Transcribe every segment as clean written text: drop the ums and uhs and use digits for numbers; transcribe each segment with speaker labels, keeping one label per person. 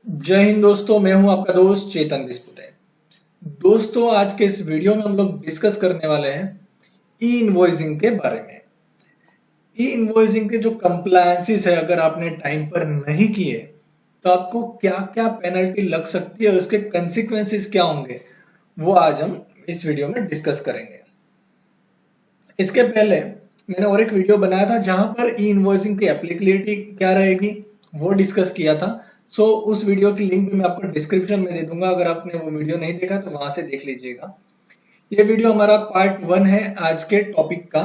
Speaker 1: जय हिंद दोस्तों, मैं हूं आपका दोस्त चेतन बिस्पुते। दोस्तों, आज के इस वीडियो में हम लोग डिस्कस करने वाले हैं ई इनवॉइसिंग के बारे में। ई इनवॉइसिंग के जो कंप्लायंसेस है, अगर आपने टाइम पर नहीं किए तो आपको क्या क्या पेनल्टी लग सकती है और उसके कंसिक्वेंसेस क्या होंगे, वो आज हम इस वीडियो में डिस्कस करेंगे। इसके पहले मैंने और एक वीडियो बनाया था जहां पर ई इनवॉइसिंग की एप्लीकेबिलिटी क्या रहेगी वो डिस्कस किया था। सो उस वीडियो की लिंक भी मैं आपको डिस्क्रिप्शन में दे दूंगा, अगर आपने वो वीडियो नहीं देखा तो वहां से देख लीजिएगा। ये वीडियो हमारा पार्ट 1 है आज के टॉपिक का,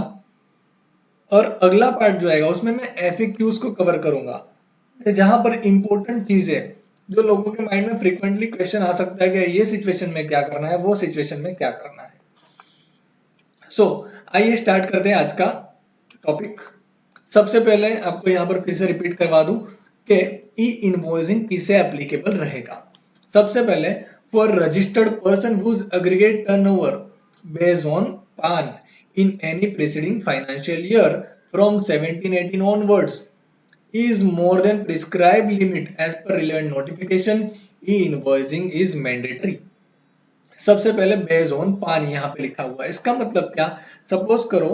Speaker 1: और अगला पार्ट जो आएगा उसमें मैं एफएक्यूज को कवर करूंगा, जहां पर इंपॉर्टेंट चीज है जो लोगों के माइंड में फ्रीक्वेंटली क्वेश्चन आ सकता है कि ये सिचुएशन में क्या करना है, वो सिचुएशन में क्या करना है। आइए स्टार्ट करते हैं आज का टॉपिक। सबसे पहले आपको यहाँ पर फिर से रिपीट करवा दूं कि ई इनवॉइसिंग किसे एप्लीकेबल रहेगा। सबसे पहले, for registered person whose aggregate turnover based on PAN in any preceding financial year from 17-18 onwards is more than prescribed limit as per relevant notification, E invoicing is mandatory. सबसे पहले based on पान यहाँ पे लिखा हुआ है, इसका मतलब क्या? सपोज करो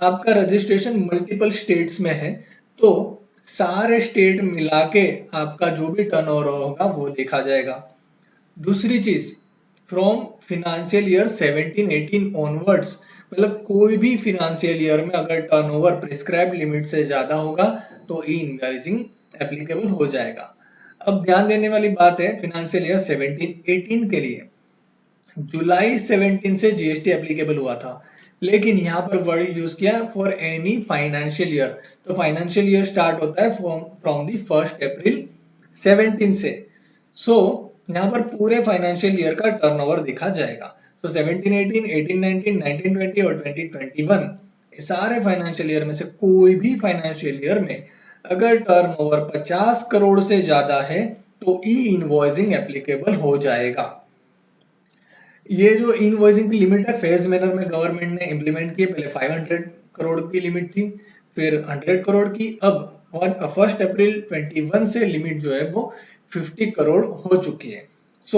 Speaker 1: आपका रजिस्ट्रेशन मल्टीपल स्टेट्स में है, तो सारे स्टेट मिला के आपका जो भी टर्नओवर होगा वो देखा जाएगा। दूसरी चीज, फ्रॉम फिनेंशियल ईयर 17-18 ऑनवर्ड्स, मतलब कोई भी फिनेंशियल ईयर में अगर टर्नओवर प्रिस्क्राइब लिमिट से ज्यादा होगा तो ई इनवॉइसिंग एप्लीकेबल हो जाएगा। अब ध्यान देने वाली बात है, फिनेंशियल ईयर 17-18 के लिए जुलाई 17 से जीएसटी एप्लीकेबल हुआ था, लेकिन यहाँ पर वर्ड यूज किया फॉर एनी फाइनेंशियल ईयर। तो फाइनेंशियल ईयर स्टार्ट होता है फ्रॉम दी 1 अप्रैल 17 से। सो यहाँ पर पूरे फाइनेंशियल ईयर का टर्नओवर देखा जाएगा। 17-18, 18-19, 19-20 और 20-21, सारे फाइनेंशियल ईयर में से कोई भी फाइनेंशियल ईयर में अगर टर्नओवर 50 करोड़ से ज्यादा है तो ई इनवॉइसिंग एप्लीकेबल हो जाएगा। ये जो इनवॉइसिंग की लिमिट है, फेज मैनर में गवर्नमेंट ने इंप्लीमेंट की। पहले 500 करोड़ की लिमिट थी, फिर 100 करोड़ की, अब 1 अप्रैल 21 से लिमिट जो है वो 50 करोड़ हो चुकी है।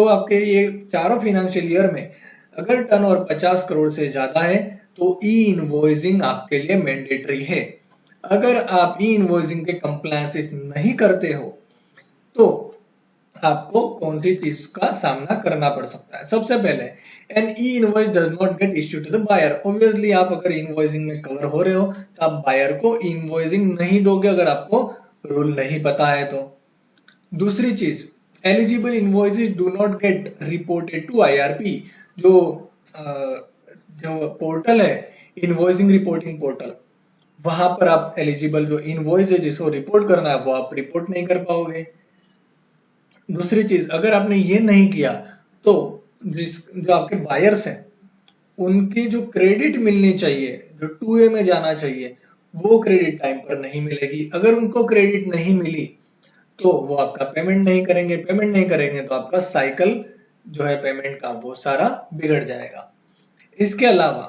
Speaker 1: आपके ये चारों फाइनेंशियल ईयर में अगर टर्नओवर 50 करोड़ से ज्यादा है तो ई इनवॉइसिंग आपके लिए मैंडेटरी है। अगर आप ई इनवॉइसिंग के कंप्लायंसेस नहीं करते हो तो आपको कौन सी चीज का सामना करना पड़ सकता है। सबसे पहले, an e invoice does not get issue to the buyer. Obviously आप अगर इनवॉइसिंग में कवर हो रहे हो तो आप बायर को इनवॉइसिंग नहीं दोगे अगर आपको रूल नहीं पता है तो। दूसरी चीज, eligible invoices do not get reported to IRP. जो जो पोर्टल है, इनवॉइसिंग रिपोर्टिंग पोर्टल, वहां पर आप एलिजिबल जो इनवॉइस है जिसको रिपोर्ट करना है वो आप रिपोर्ट नहीं कर पाओगे। दूसरी चीज, अगर आपने ये नहीं किया तो जो आपके बायर्स हैं उनकी जो क्रेडिट मिलनी चाहिए, जो 2A में जाना चाहिए, वो क्रेडिट टाइम पर नहीं मिलेगी। अगर उनको क्रेडिट नहीं मिली तो वो आपका पेमेंट नहीं करेंगे, पेमेंट नहीं करेंगे तो आपका साइकिल जो है पेमेंट का वो सारा बिगड़ जाएगा। इसके अलावा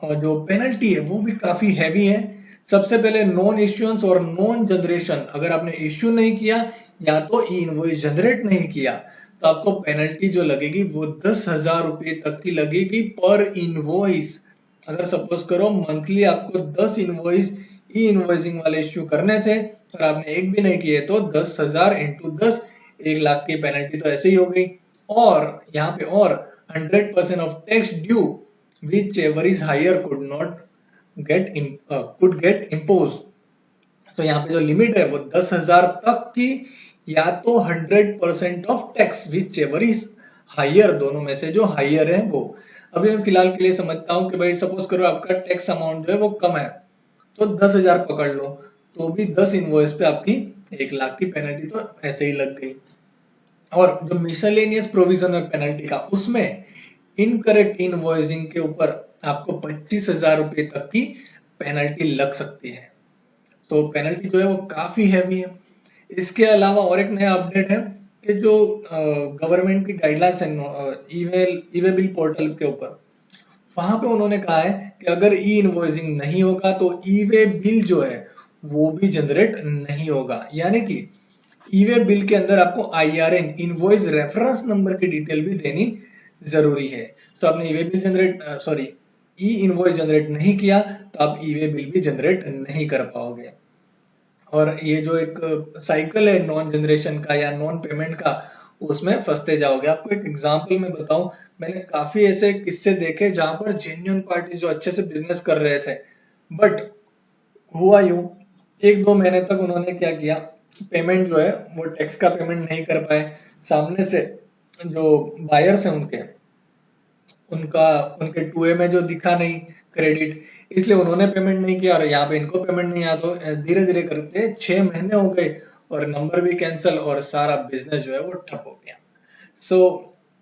Speaker 1: और जो पेनल्टी है वो भी काफी हैवी है। सबसे पहले, नॉन इश्यूएंस और नॉन जनरेशन। अगर आपने इश्यू नहीं किया या तो ई इनवॉइस जनरेट नहीं किया तो आपको पेनल्टी जो लगेगी वो 10,000 रुपए तक की लगेगी पर इनवॉइस। अगर सपोज करो मंथली आपको 10 इनवॉइस ई इनवॉइसिंग वाले इश्यू करने थे और आपने एक भी नहीं किए तो 10,000 इंटू 10, 1 लाख की पेनल्टी तो ऐसे ही हो गई। और यहाँ पे और 100% of tax due whichever is higher could get imposed। तो यहाँ पे जो लिमिट है वो 10,000 तक की, या तो 100% of tax whichever is higher, दोनों में से जो हायर है वो। अभी मैं फिलहाल के लिए समझता हूँ कि भाई सपोज करो आपका टैक्स अमाउंट जो है वो कम है तो 10,000 पकड़ लो, तो भी 10 इनवॉइस पे आपकी 1 लाख की पेनल्टी तो ऐसे ही लग गई। और जो मिसलेनियस प्रोविजन है पेनल्टी का, उसमें इनकरेक्ट इनवॉइसिंग के ऊपर आपको 25,000 रुपए तक की पेनल्टी लग सकती है। तो पेनल्टी जो है वो काफी हैवी है। इसके अलावा और एक नया अपडेट है कि जो गवर्नमेंट की गाइडलाइंस है ई वे बिल पोर्टल के ऊपर, वहां पे उन्होंने कहा है कि अगर ई इनवॉइसिंग नहीं होगा तो ई वे बिल जो है वो भी जनरेट नहीं होगा। यानी कि ई वे बिल के अंदर आपको IRN इनवॉइस रेफरेंस नंबर की डिटेल भी देनी जरूरी है। तो आपने e way bill e invoice generate नहीं किया तो आप ई वे बिल भी जनरेट नहीं कर पाओगे। और ये जो एक साइकिल है नॉन जनरेशन का या नॉन पेमेंट का, उसमें फंसते जाओगे। आपको एक एग्जांपल में बताऊं, मैंने काफी ऐसे किस्से देखे जहां पर जेन्युइन पार्टी जो अच्छे से बिजनेस कर रहे थे, बट हुआ यूं, 1-2 महीने तक उन्होंने क्या किया, पेमेंट जो है वो टैक्स का पेमेंट नहीं कर पाए। सामने से जो बायर्स हैं उनका उनके 2A में जो दिखा नहीं क्रेडिट, इसलिए उन्होंने पेमेंट नहीं किया और यहाँ पे इनको पेमेंट नहीं आया। तो धीरे धीरे करते 6 महीने हो गए और नंबर भी कैंसिल और सारा बिजनेस जो है वो ठप हो गया। सो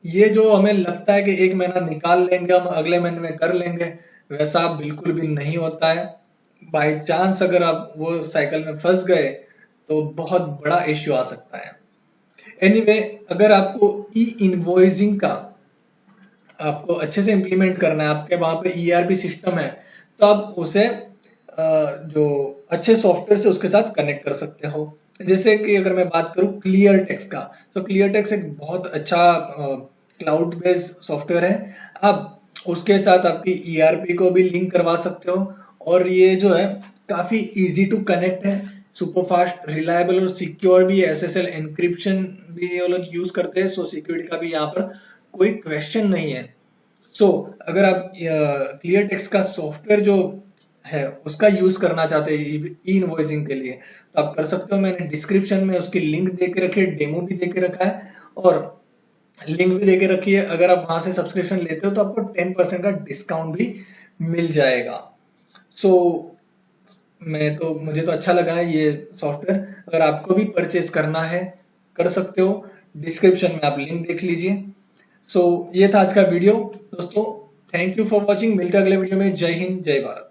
Speaker 1: ये जो हमें लगता है कि 1 महीना निकाल लेंगे हम, अगले महीने में कर लेंगे, वैसा बिल्कुल भी नहीं होता है। बाय चांस अगर आप वो साइकिल में फंस गए तो बहुत बड़ा इश्यू आ सकता है। एनीवे, अगर आपको ई इनवॉइसिंग का आपको अच्छे से इम्प्लीमेंट करना है, आपके वहां पे ERP सिस्टम है, तो आप उसे जो अच्छे सॉफ्टवेयर से उसके साथ कनेक्ट कर सकते हो। जैसे कि अगर मैं बात करूं क्लियर टेक्स का, तो क्लियर टेक्स एक बहुत अच्छा क्लाउड बेस्ड सॉफ्टवेयर है। आप उसके साथ आपकी ERP को भी लिंक करवा सकते हो और ये जो है काफी इजी टू कनेक्ट है, सुपर फास्ट, रिलायबल और सिक्योर भी है। SSL एनक्रिप्शन भी ये लोग यूज करते हैं, सो सिक्योरिटी का भी यहाँ पर कोई क्वेश्चन नहीं है। अगर आप क्लियर टेक्स्ट का सॉफ्टवेयर जो है उसका यूज करना चाहते हैं ई इनवॉइसिंग के लिए, तो आप कर सकते हो। मैंने डिस्क्रिप्शन में उसकी लिंक दे के रखी है, डेमो भी दे के रखा है और लिंक भी दे के रखी है। अगर आप वहां से सब्सक्रिप्शन लेते हो तो आपको 10% का डिस्काउंट भी मिल जाएगा। सो मुझे तो अच्छा लगा है ये सॉफ्टवेयर। अगर आपको भी परचेज करना है कर सकते हो, डिस्क्रिप्शन में आप लिंक देख लीजिए। ये था आज का वीडियो दोस्तों। Thank you for watching. मिलते हैं अगले वीडियो में। जय हिंद, जय भारत।